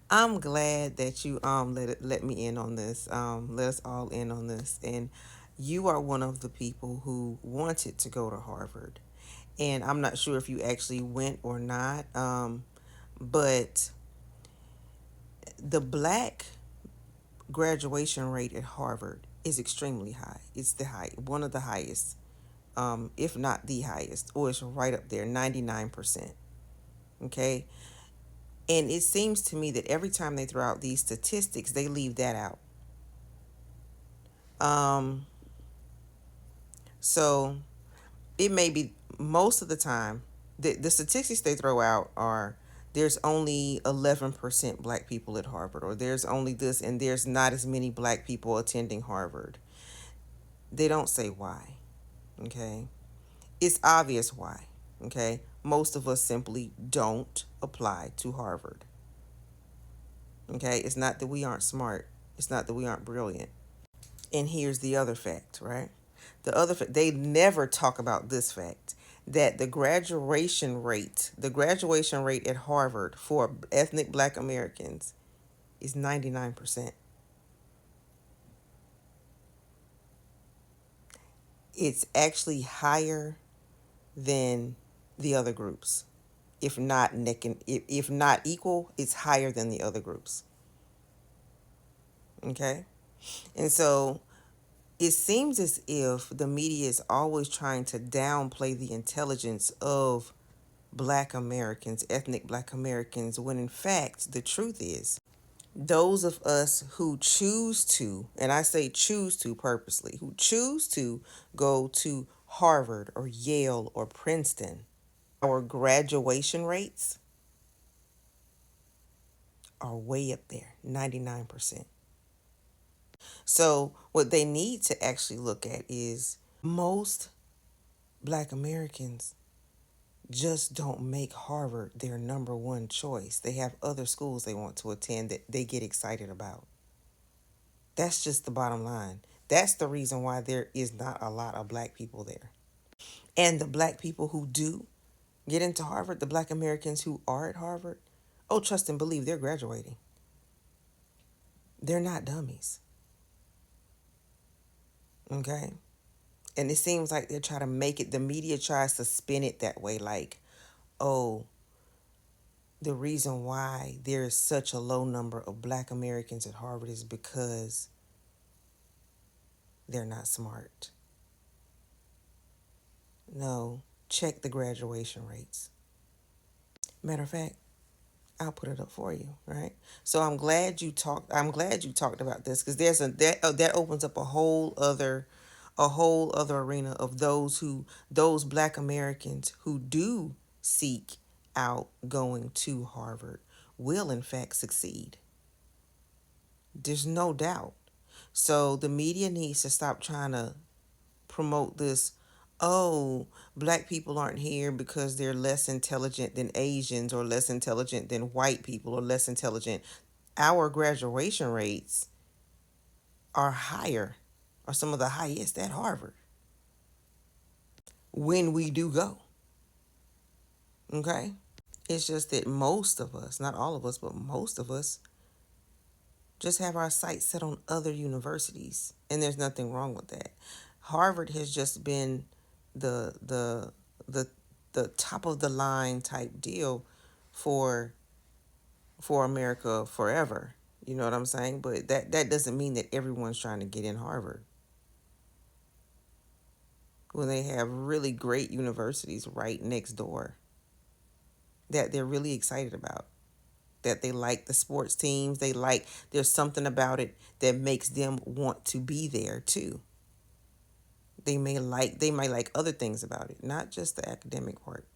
I'm glad that you let me in on this. Let us all in on this. And you are one of the people who wanted to go to Harvard. And I'm not sure if you actually went or not. But the black graduation rate at Harvard is extremely high. It's one of the highest, if not the highest, or it's right up there, 99%. Okay. And it seems to me that every time they throw out these statistics, they leave that out. Um, so it may be most of the time, the statistics they throw out are there's only 11% black people at Harvard, or there's only this, and there's not as many black people attending Harvard. They don't say why. Okay. It's obvious why. Okay. Most of us simply don't apply to Harvard. Okay. It's not that we aren't smart, it's not that we aren't brilliant. And here's the other fact, right? The other fact, they never talk about this fact that the graduation rate at Harvard for ethnic black Americans is 99%. It's actually higher than the other groups. If not neck and if not equal, it's higher than the other groups. Okay? And so it seems as if the media is always trying to downplay the intelligence of black Americans, ethnic black Americans, when in fact the truth is those of us who choose to, and I say choose to purposely, who choose to go to Harvard or Yale or Princeton, our graduation rates are way up there, 99%. So what they need to actually look at is most black Americans just don't make Harvard their number one choice. They have other schools they want to attend that they get excited about. That's just the bottom line. That's the reason why there is not a lot of black people there. And the black people who do get into Harvard, the black Americans who are at Harvard, oh, trust and believe they're graduating. They're not dummies. Okay? And it seems like they're trying to make it, the media tries to spin it that way like, oh, the reason why there is such a low number of black Americans at Harvard is because they're not smart. No, check the graduation rates. Matter of fact, I'll put it up for you, right? So I'm glad you talked about this because there's a that opens up a whole other arena of those black Americans who do seek out going to Harvard will in fact succeed. There's no doubt. So the media needs to stop trying to promote this. Oh, black people aren't here because they're less intelligent than Asians or less intelligent than white people or less intelligent. Our graduation rates are higher, are some of the highest at Harvard when we do go. Okay? It's just that most of us, not all of us, but most of us, just have our sights set on other universities. And there's nothing wrong with that. Harvard has just been the the the top of the line type deal for America forever. You know what I'm saying? But that doesn't mean that everyone's trying to get in Harvard when they have really great universities right next door that they're really excited about. That they like the sports teams, there's something about it that makes them want to be there too. They might like other things about it, not just the academic part.